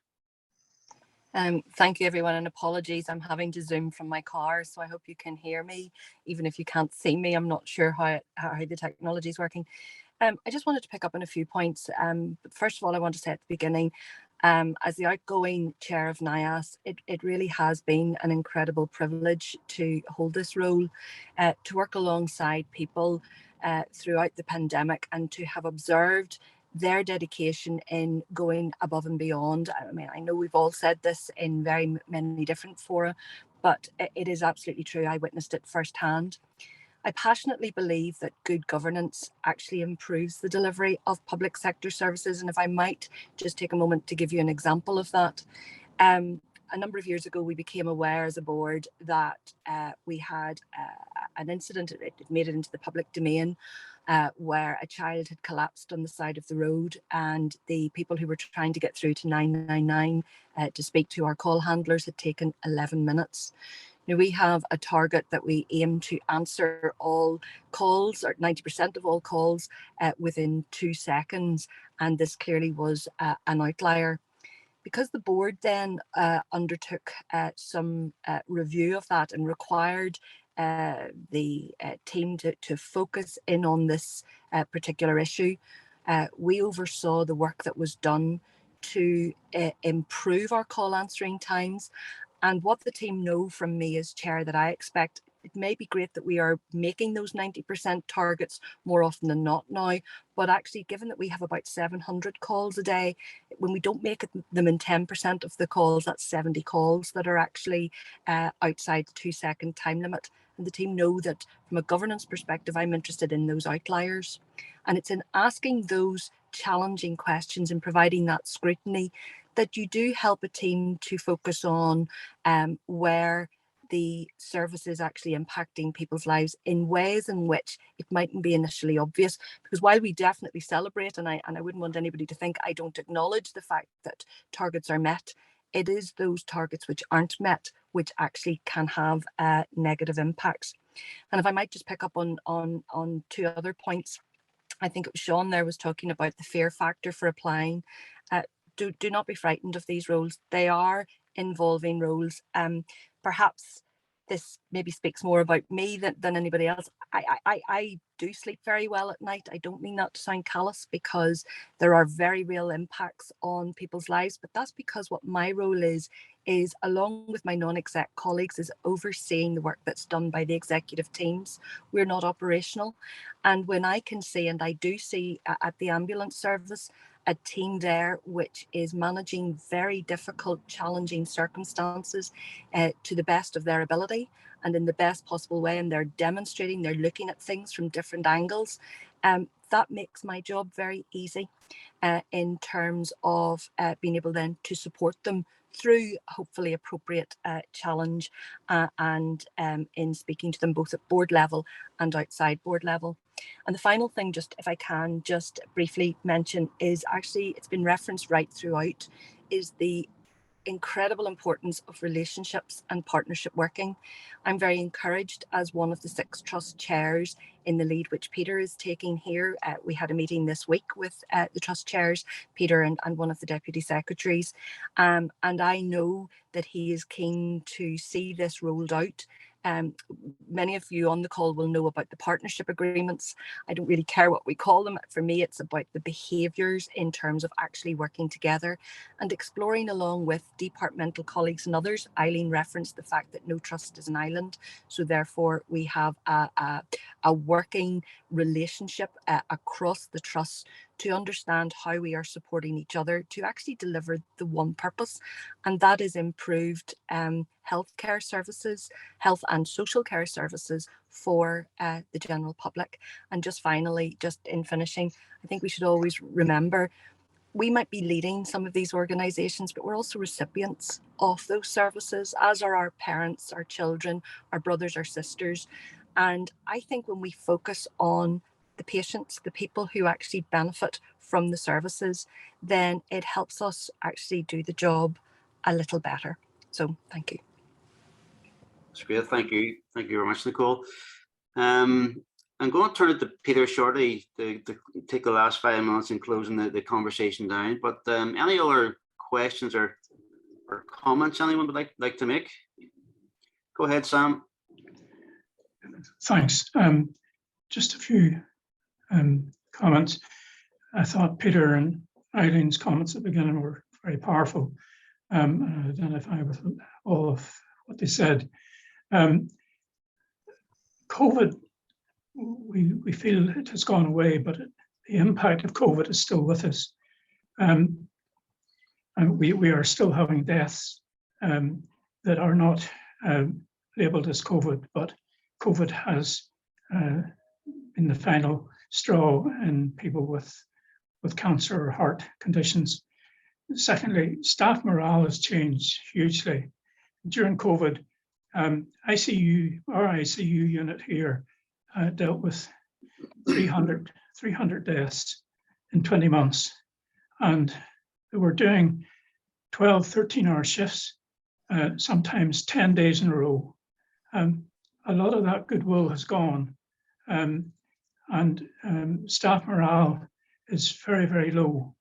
Thank you, everyone, and apologies. I'm having to Zoom from my car, so I hope you can hear me, even if you can't see me. I'm not sure how the technology is working. I just wanted to pick up on a few points. But first of all, I want to say at the beginning, as the outgoing chair of NIAS, it really has been an incredible privilege to hold this role, to work alongside people throughout the pandemic and to have observed their dedication in going above and beyond. I mean, I know we've all said this in very many different fora, but it is absolutely true. I witnessed it firsthand. I passionately believe that good governance actually improves the delivery of public sector services. And if I might just take a moment to give you an example of that. A number of years ago, we became aware as a board that we had an incident. It made it into the public domain where a child had collapsed on the side of the road, and the people who were trying to get through to 999 to speak to our call handlers had taken 11 minutes. Now, we have a target that we aim to answer all calls, or 90% of all calls, within 2 seconds, and this clearly was an outlier. Because the board then undertook some review of that and required the team to focus in on this particular issue, we oversaw the work that was done to improve our call answering times. And what the team know from me as chair that I expect, it may be great that we are making those 90% targets more often than not now, but actually given that we have about 700 calls a day, when we don't make them in 10% of the calls, that's 70 calls that are actually outside the 2 second time limit. And the team know that from a governance perspective, I'm interested in those outliers. And it's in asking those challenging questions and providing that scrutiny that you do help a team to focus on where the service is actually impacting people's lives in ways in which it mightn't be initially obvious. Because while we definitely celebrate, and I wouldn't want anybody to think I don't acknowledge the fact that targets are met, it is those targets which aren't met which actually can have negative impacts. And if I might just pick up on 2 other points, I think it was Sean there was talking about the fear factor for applying. Do not be frightened of these roles. They are involving roles. Perhaps this maybe speaks more about me than anybody else. I do sleep very well at night. I don't mean that to sound callous, because there are very real impacts on people's lives, but that's because what my role is along with my non-exec colleagues is overseeing the work that's done by the executive teams. We're not operational. And when I can see, and I do see at the ambulance service, a team there which is managing very difficult, challenging circumstances to the best of their ability and in the best possible way, and they're demonstrating, they're looking at things from different angles. That makes my job very easy in terms of being able then to support them through hopefully appropriate challenge and in speaking to them both at board level and outside board level. And the final thing, just if I can just briefly mention, is actually it's been referenced right throughout, is the incredible importance of relationships and partnership working. I'm very encouraged as one of the 6 trust chairs in the lead which Peter is taking here. We had a meeting this week with the trust chairs, Peter and one of the deputy secretaries, and I know that he is keen to see this rolled out. Many of you on the call will know about the partnership agreements. I don't really care what we call them. For me, it's about the behaviours in terms of actually working together and exploring along with departmental colleagues and others. Eileen referenced the fact that no trust is an island, so therefore we have a working relationship across the trust to understand how we are supporting each other to actually deliver the one purpose, and that is improved healthcare services, health and social care services for the general public. And just finally, just in finishing, I think we should always remember we might be leading some of these organisations, but we're also recipients of those services, as are our parents, our children, our brothers, our sisters. And I think when we focus on the patients, the people who actually benefit from the services, then it helps us actually do the job a little better. So thank you. That's great. Thank you. Thank you very much, Nicole. I'm going to turn it to Peter shortly to take the last 5 minutes in closing the conversation down. But any other questions or comments anyone would like to make? Go ahead, Sam. Thanks. Just a few comments. I thought Peter and Eileen's comments at the beginning were very powerful. I identify with all of what they said. COVID, we feel it has gone away, but the impact of COVID is still with us. And we are still having deaths that are not labeled as COVID, but COVID has been the final straw in people with cancer or heart conditions. Secondly, staff morale has changed hugely. During COVID, our ICU unit here dealt with 300 deaths in 20 months. And they were doing 12, 13-hour shifts, sometimes 10 days in a row. A lot of that goodwill has gone. Staff morale is very, very low.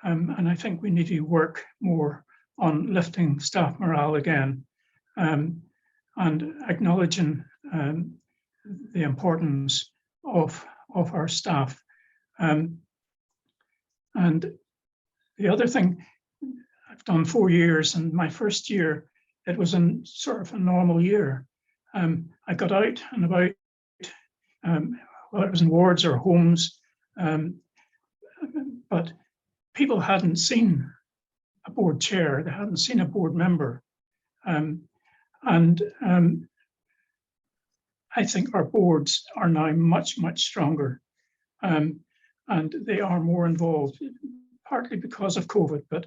And I think we need to work more on lifting staff morale again, and acknowledging the importance of our staff. And the other thing, I've done 4 years, and my first year, it was in sort of a normal year. I got out and about, well, it was in wards or homes, but people hadn't seen a board chair, they hadn't seen a board member. I think our boards are now much, much stronger, and they are more involved, partly because of COVID, but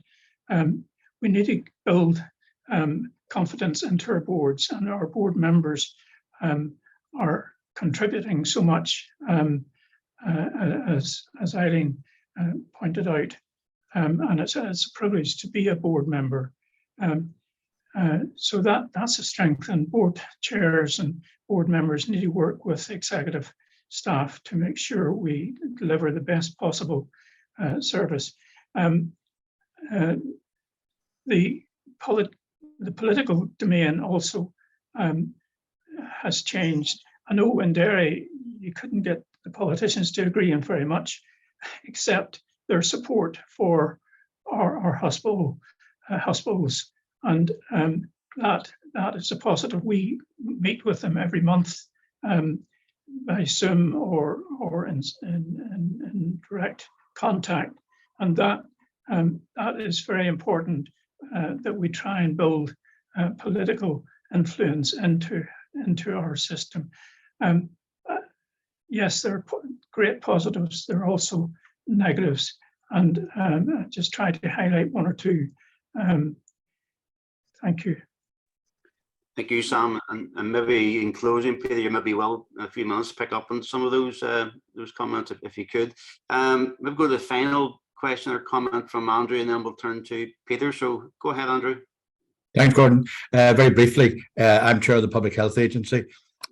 we need to build confidence into our boards, and our board members are contributing so much, as Eileen pointed out, and it's a privilege to be a board member. So that's a strength, and board chairs and board members need to work with executive staff to make sure we deliver the best possible service. The political domain also has changed. I know in Derry you couldn't get the politicians to agree on very much, except their support for our hospitals, and that is a positive. We meet with them every month by Zoom or in direct contact, and that is very important, that we try and build political influence into our system. Yes, there are great positives. There are also negatives, and just try to highlight one or two. Thank you. Thank you, Sam. And maybe in closing, Peter, you maybe will in a few minutes pick up on some of those comments if you could. Maybe go to the final question or comment from Andrew, and then we'll turn to Peter. So go ahead, Andrew. Thanks, Gordon. Very briefly, I'm chair of the Public Health Agency.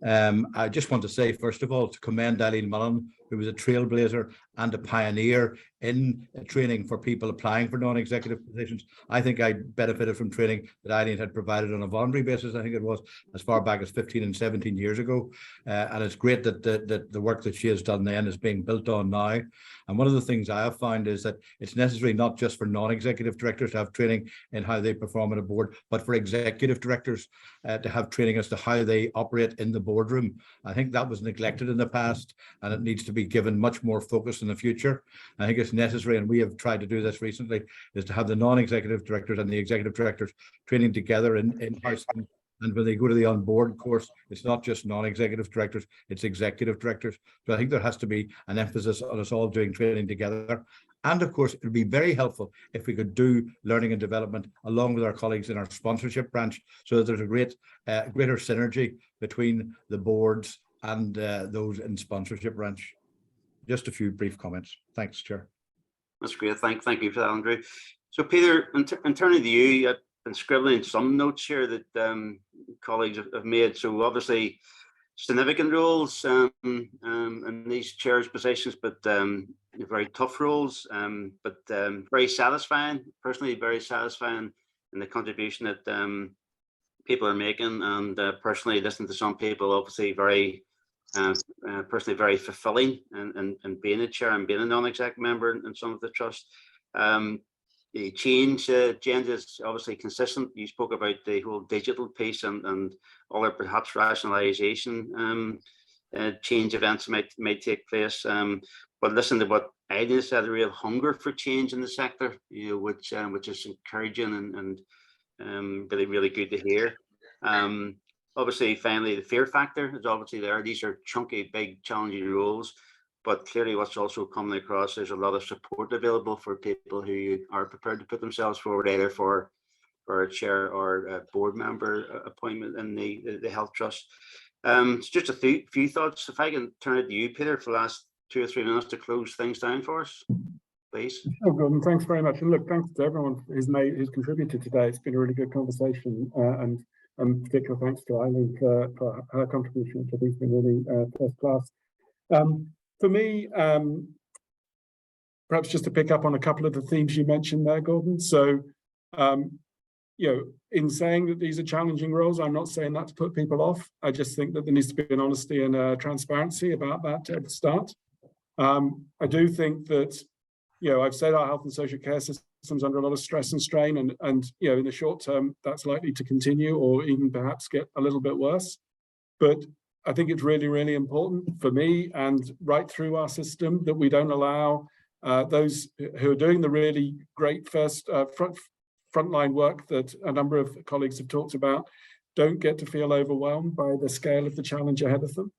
I just want to say, first of all, to commend Eileen Mullan, who was a trailblazer and a pioneer in training for people applying for non-executive positions. I think I benefited from training that Eileen had provided on a voluntary basis. I think it was as far back as 15 and 17 years ago. And it's great that the work that she has done then is being built on now. And one of the things I have found is that it's necessary not just for non-executive directors to have training in how they perform on a board, but for executive directors to have training as to how they operate in the boardroom. I think that was neglected in the past, and it needs to be given much more focus in the future. I think it's necessary, and we have tried to do this recently, is to have the non-executive directors and the executive directors training together in-house. And when they go to the on-board course, it's not just non-executive directors, it's executive directors. So I think there has to be an emphasis on us all doing training together. And of course, it would be very helpful if we could do learning and development along with our colleagues in our sponsorship branch, so that there's a greater synergy between the boards and those in sponsorship branch. Just a few brief comments. Thanks, Chair. That's great. Thank you for that, Andrew. So Peter, in turning to you, I've been scribbling some notes here that colleagues have made. So obviously significant roles in these chairs positions, but very tough roles, but very satisfying, personally very satisfying in the contribution that people are making, and personally listening to some people, obviously very personally very fulfilling and being a chair and being a non-exec member in some of the trust. The change agenda is obviously consistent. You spoke about the whole digital piece and other perhaps rationalization change events might take place. But listen to what Eileen said, a real hunger for change in the sector, which is encouraging and really, really good to hear. Obviously, finally, the fear factor is obviously there. These are chunky, big, challenging roles, but clearly what's also coming across, there's a lot of support available for people who are prepared to put themselves forward, either for a chair or a board member appointment in the health trust. It's just a few thoughts. If I can turn it to you, Peter, for the last 2 or 3 minutes to close things down for us, please. Oh, Gordon, thanks very much. And look, thanks to everyone who's contributed today. It's been a really good conversation, and particular thanks to Eileen for her contribution. I think it's been really first class. For me, perhaps just to pick up on a couple of the themes you mentioned there, Gordon. So, you know, in saying that these are challenging roles, I'm not saying that to put people off. I just think that there needs to be an honesty and transparency about that at the start. I do think that, you know, I've said our health and social care system's under a lot of stress and strain, and you know, in the short term, that's likely to continue or even perhaps get a little bit worse. But I think it's really, really important for me and right through our system that we don't allow those who are doing the really great frontline work that a number of colleagues have talked about, don't get to feel overwhelmed by the scale of the challenge ahead of them.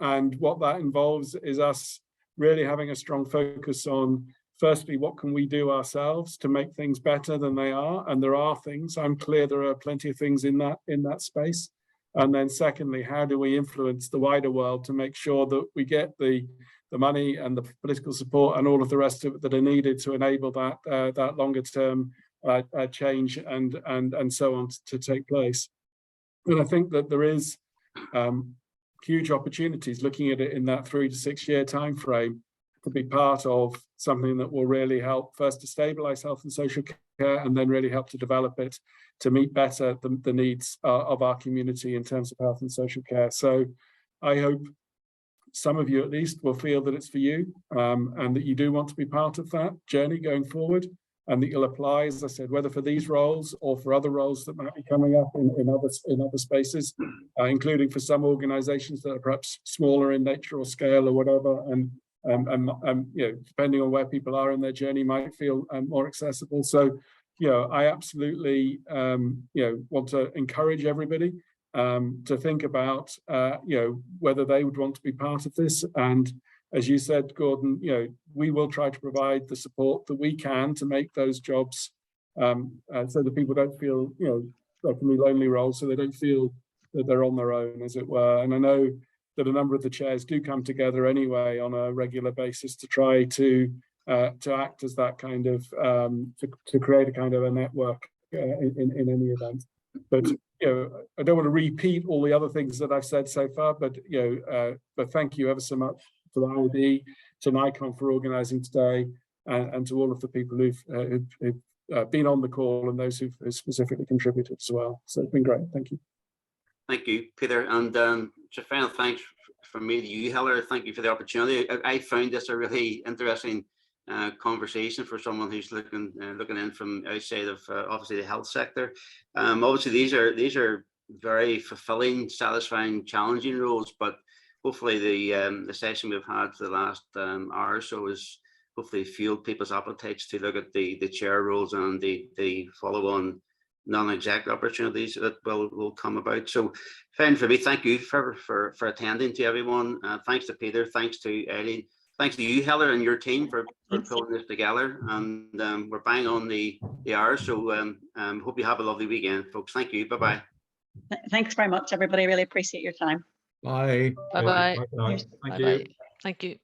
And what that involves is us really having a strong focus on, firstly, what can we do ourselves to make things better than they are? And there are things, I'm clear there are plenty of things in that space. And then secondly, how do we influence the wider world to make sure that we get the money and the political support and all of the rest of it that are needed to enable that longer term change and so on to take place. And I think that there is huge opportunities looking at it in that 3 to 6 year time frame to be part of something that will really help first to stabilize health and social care and then really help to develop it to meet better the needs of our community in terms of health and social care. So I hope some of you at least will feel that it's for you and that you do want to be part of that journey going forward, and that you'll apply, as I said, whether for these roles or for other roles that might be coming up in other spaces, including for some organizations that are perhaps smaller in nature or scale or whatever, and you know, depending on where people are in their journey, might feel more accessible. So, you know, I absolutely you know, want to encourage everybody to think about you know, whether they would want to be part of this. And as you said, Gordon, you know, we will try to provide the support that we can to make those jobs so that people don't feel, you know, they can be lonely roles, so they don't feel that they're on their own, as it were. And I know that a number of the chairs do come together anyway on a regular basis to try to act as that kind of to create a kind of a network in any event. But you know, I don't want to repeat all the other things that I've said so far, but you know, but thank you ever so much to the IOD, to NICON for organising today, and to all of the people who've been on the call and those who've specifically contributed as well. So it's been great. Thank you. Thank you, Peter. And just final thanks from me to you, Heller. Thank you for the opportunity. I found this a really interesting conversation for someone who's looking in from outside of obviously the health sector. Obviously, these are very fulfilling, satisfying, challenging roles, but hopefully the session we've had for the last hour or so has hopefully fueled people's appetites to look at the chair roles and the follow-on non-exec opportunities that will come about. So fine for me. Thank you for attending, to everyone. Thanks to Peter, thanks to Eileen, thanks to you, Heller, and your team for pulling this together. And we're bang on the hour. So hope you have a lovely weekend, folks. Thank you. Bye-bye. Thanks very much, everybody. Really appreciate your time. Bye. Bye-bye. Thank you. Bye-bye. Thank you.